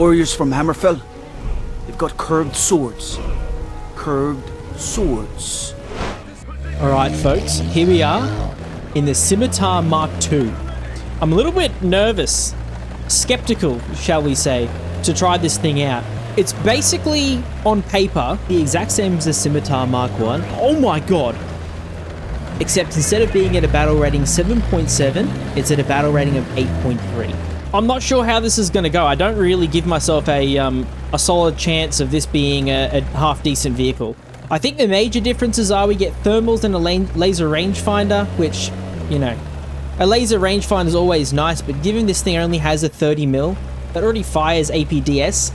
warriors from Hammerfell. They've got curved swords. Curved swords. Alright folks, here we are in the Scimitar Mark II. I'm a little bit nervous, skeptical, shall we say, to try this thing out. It's basically, on paper, the exact same as the Scimitar Mark I. Oh my god! Except instead of being at a battle rating 7.7, it's at a battle rating of 8.3. I'm not sure how this is going to go. I don't really give myself a solid chance of this being a half-decent vehicle. I think the major differences are we get thermals and a laser rangefinder, which, you know, a laser rangefinder is always nice, but given this thing only has a 30mm, that already fires APDS,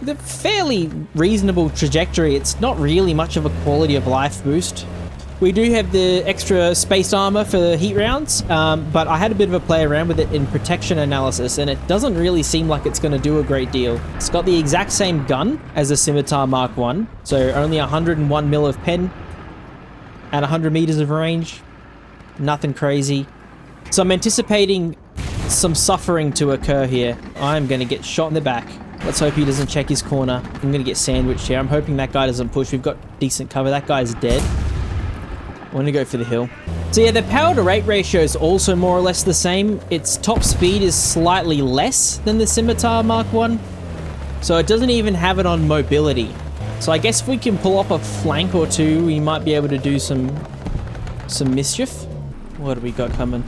with a fairly reasonable trajectory, it's not really much of a quality of life boost. We do have the extra spaced armor for the heat rounds, but I had a bit of a play around with it in protection analysis, and it doesn't really seem like it's going to do a great deal. It's got the exact same gun as the Scimitar Mark I, so only 101mm of pen and 100 meters of range. Nothing crazy. So I'm anticipating some suffering to occur here. I'm going to get shot in the back. Let's hope he doesn't check his corner. I'm going to get sandwiched here. I'm hoping that guy doesn't push. We've got decent cover. That guy's dead. I want to go for the hill. So yeah, the power to rate ratio is also more or less the same. Its top speed is slightly less than the Scimitar Mark I. So it doesn't even have it on mobility. So I guess if we can pull off a flank or two, we might be able to do some mischief. What do we got coming?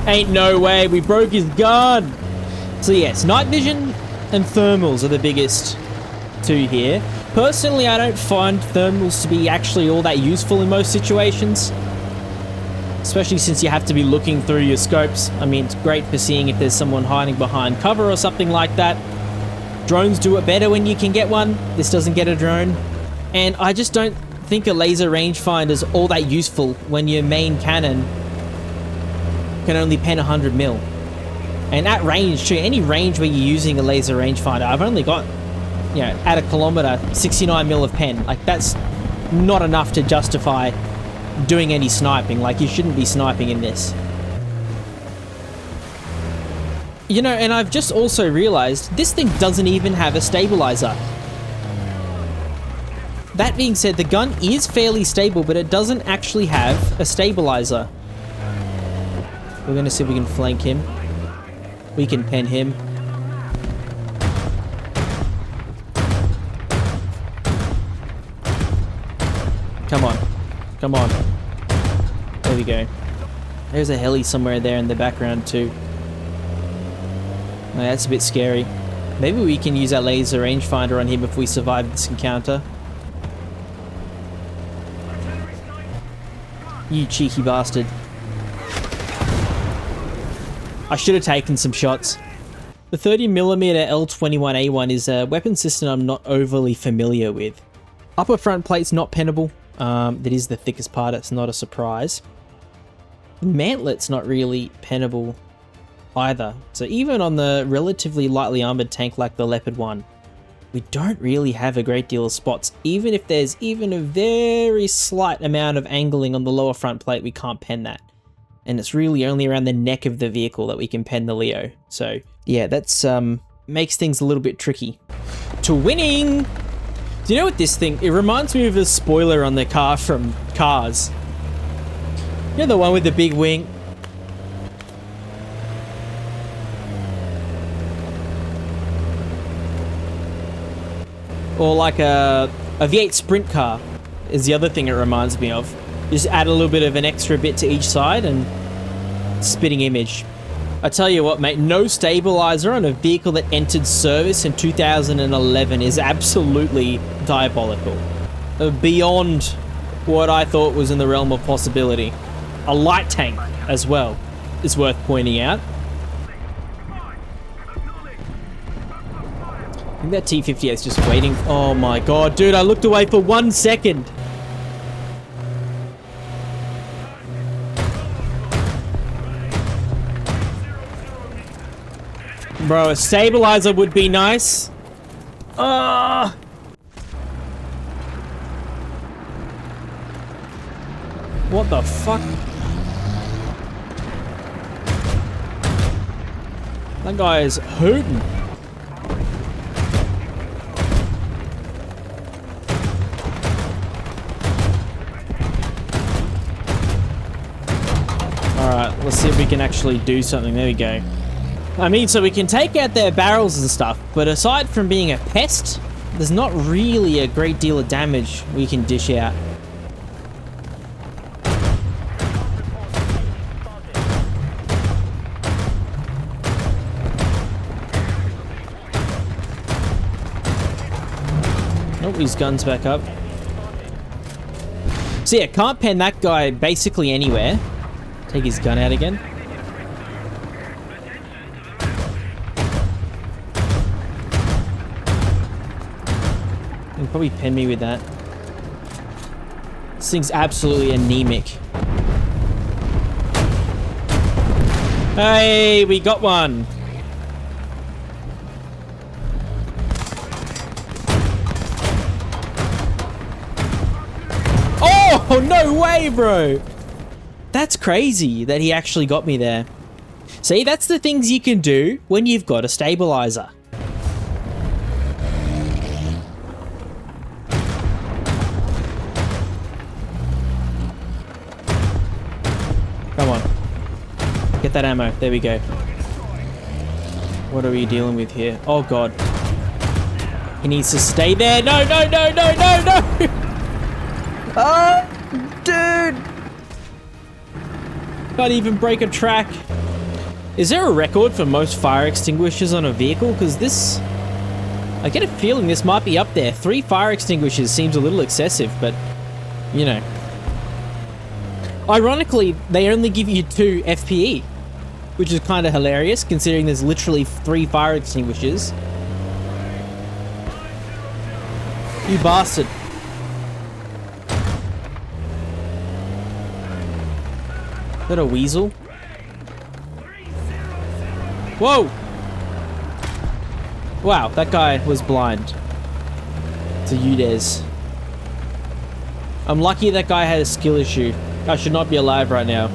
Ain't no way, we broke his gun. So yes, night vision and thermals are the biggest two here. Personally, I don't find thermals to be actually all that useful in most situations. Especially since you have to be looking through your scopes. I mean, it's great for seeing if there's someone hiding behind cover or something like that. Drones do it better when you can get one. This doesn't get a drone. And I just don't think a laser rangefinder is all that useful when your main cannon can only pen 100mm. And at range too, any range where you're using a laser rangefinder, I've only got, you know, at a kilometer, 69mm of pen. Like, that's not enough to justify doing any sniping. Like, you shouldn't be sniping in this. You know, and I've just also realized this thing doesn't even have a stabilizer. That being said, the gun is fairly stable, but it doesn't actually have a stabilizer. We're going to see if we can flank him. We can pen him. Come on. Come on. There we go. There's a heli somewhere there in the background too. Oh, that's a bit scary. Maybe we can use our laser rangefinder on him if we survive this encounter. You cheeky bastard. I should have taken some shots. The 30mm L21A1 is a weapon system I'm not overly familiar with. Upper front plate's not pennable. That is the thickest part, it's not a surprise. The mantlet's not really pennable either. So even on the relatively lightly armored tank like the Leopard 1, we don't really have a great deal of spots. Even if there's even a very slight amount of angling on the lower front plate, we can't pen that. And it's really only around the neck of the vehicle that we can pen the Leo. So yeah, that's makes things a little bit tricky. To winning! Do you know what this thing, it reminds me of a spoiler on the car from Cars. You know the one with the big wing? Or like a V8 sprint car is the other thing it reminds me of. Just add a little bit of an extra bit to each side and spitting image. I tell you what, mate, no stabilizer on a vehicle that entered service in 2011 is absolutely diabolical. Beyond what I thought was in the realm of possibility. A light tank as well is worth pointing out. I think that T-58 is just waiting. Oh my god, dude, I looked away for 1 second. Bro, a stabilizer would be nice. What the fuck? That guy is hooting. Alright, let's see if we can actually do something. There we go. I mean, so we can take out their barrels and stuff, but aside from being a pest, there's not really a great deal of damage we can dish out. Oh, his gun's back up. So yeah, can't pen that guy basically anywhere. Take his gun out again. You can probably pen me with that. This thing's absolutely anemic. Hey, we got one. Oh, no way, bro. That's crazy that he actually got me there. See, that's the things you can do when you've got a stabilizer. Come on. Get that ammo. There we go. What are we dealing with here? Oh, God. He needs to stay there. No, no, no, no, no, no. Oh, dude. Can't even break a track. Is there a record for most fire extinguishers on a vehicle? Because this... I get a feeling this might be up there. 3 fire extinguishers seems a little excessive, but... You know. Ironically, they only give you 2 FPE. Which is kind of hilarious, considering there's literally 3 fire extinguishers. You bastard. Is that a weasel? Whoa! Wow, that guy was blind. It's a UDES. I'm lucky that guy had a skill issue. I should not be alive right now.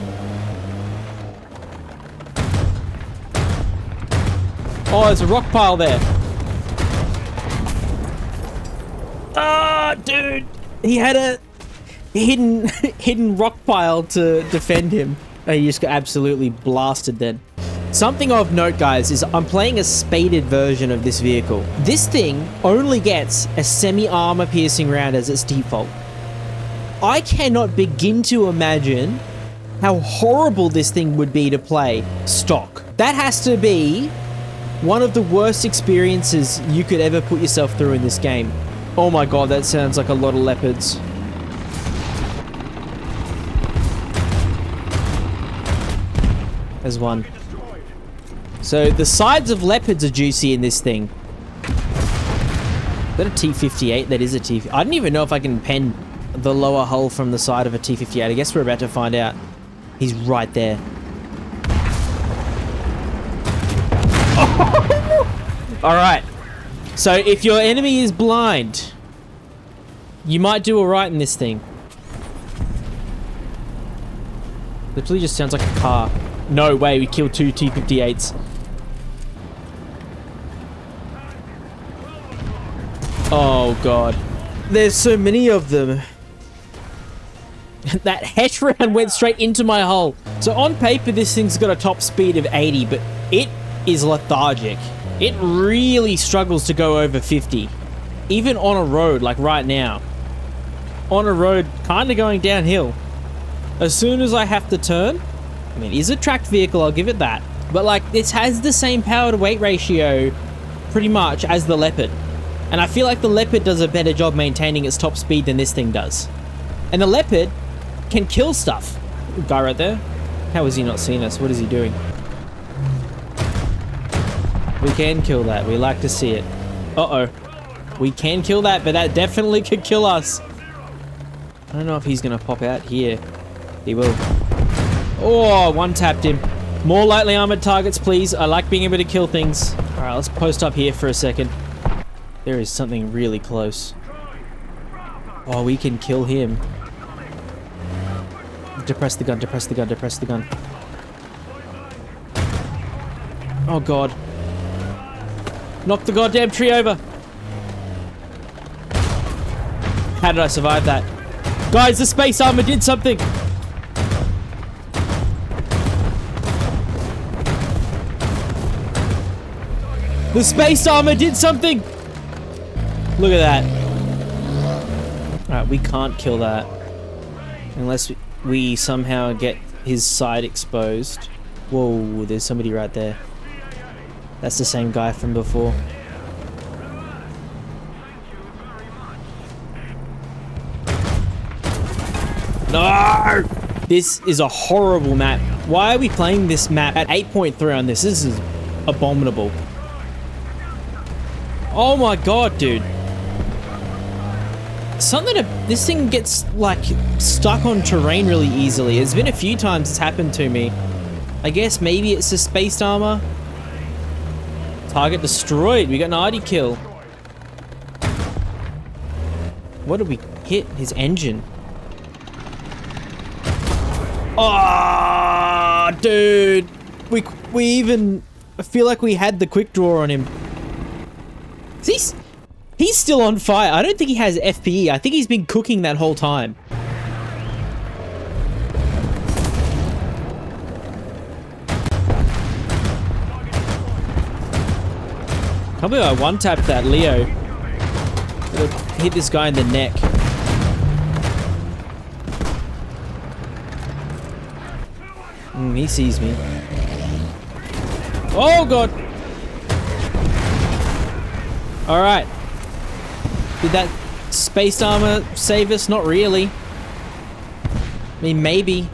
Oh, there's a rock pile there. Ah, dude! He had a hidden rock pile to defend him. And he just got absolutely blasted then. Something of note, guys, is I'm playing a spaded version of this vehicle. This thing only gets a semi-armor piercing round as its default. I cannot begin to imagine how horrible this thing would be to play stock. That has to be one of the worst experiences you could ever put yourself through in this game. Oh my god, that sounds like a lot of leopards. There's one. So the sides of leopards are juicy in this thing. Is that a T-58? That is a T... I don't even know if I can pen the lower hull from the side of a T-58. I guess we're about to find out. He's right there. Alright. So if your enemy is blind, you might do alright in this thing. Literally just sounds like a car. No way, we killed 2 T-58s. Oh god. There's so many of them. That hesh round went straight into my hull. So on paper, this thing's got a top speed of 80, but it is lethargic. It really struggles to go over 50. Even on a road, like right now. On a road, kind of going downhill. As soon as I have to turn, I mean, it is a tracked vehicle, I'll give it that. But like, this has the same power to weight ratio, pretty much, as the Leopard. And I feel like the Leopard does a better job maintaining its top speed than this thing does. And the Leopard can kill stuff. Guy right there. How has he not seen us? What is he doing? We can kill that. We like to see it. Uh-oh. We can kill that, but that definitely could kill us. I don't know if he's going to pop out here. He will. Oh, one tapped him. More lightly armored targets, please. I like being able to kill things. All right, let's post up here for a second. There is something really close. Oh, we can kill him. Depress the gun, depress the gun, depress the gun. Oh, God. Knock the goddamn tree over. How did I survive that? Guys, the space armor did something. The space armor did something. Look at that. Alright, we can't kill that. Unless we somehow get his side exposed. Whoa, there's somebody right there. That's the same guy from before. No! This is a horrible map. Why are we playing this map at 8.3 on this? This is abominable. Oh my god, dude. This thing gets, like, stuck on terrain really easily. There's been a few times it's happened to me. I guess maybe it's the space armor. Target destroyed. We got an arty kill. What did we hit? His engine. Oh, dude. We even... I feel like we had the quick draw on him. He's still on fire. I don't think he has FPE. I think he's been cooking that whole time. Can't believe I one-tapped that Leo. Hit this guy in the neck. He sees me. Oh god! Alright. Did that space armor save us? Not really. I mean, maybe.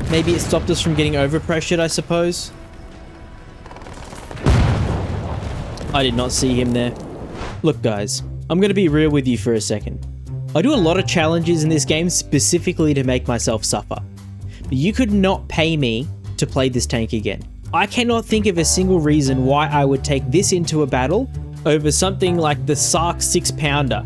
Maybe it stopped us from getting overpressured, I suppose. I did not see him there. Look, guys, I'm gonna be real with you for a second. I do a lot of challenges in this game specifically to make myself suffer. But you could not pay me to play this tank again. I cannot think of a single reason why I would take this into a battle over something like the Sark 6-pounder,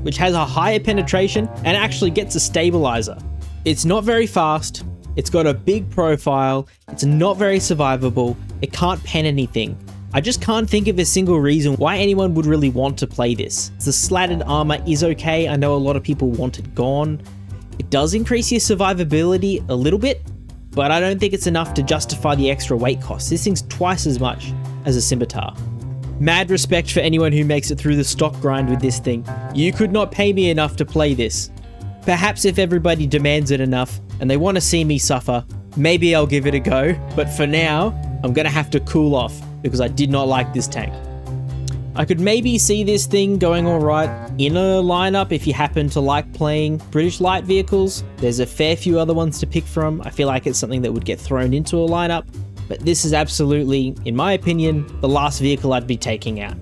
which has a higher penetration and actually gets a stabilizer. It's not very fast, it's got a big profile, it's not very survivable, it can't pen anything. I just can't think of a single reason why anyone would really want to play this. The slatted armor is okay, I know a lot of people want it gone. It does increase your survivability a little bit, but I don't think it's enough to justify the extra weight cost. This thing's twice as much as a Scimitar. Mad respect for anyone who makes it through the stock grind with this thing. You could not pay me enough to play this. Perhaps if everybody demands it enough and they want to see me suffer, maybe I'll give it a go, but for now, I'm gonna have to cool off because I did not like this tank. I could maybe see this thing going alright in a lineup if you happen to like playing British light vehicles. There's a fair few other ones to pick from. I feel like it's something that would get thrown into a lineup. But this is absolutely, in my opinion, the last vehicle I'd be taking out.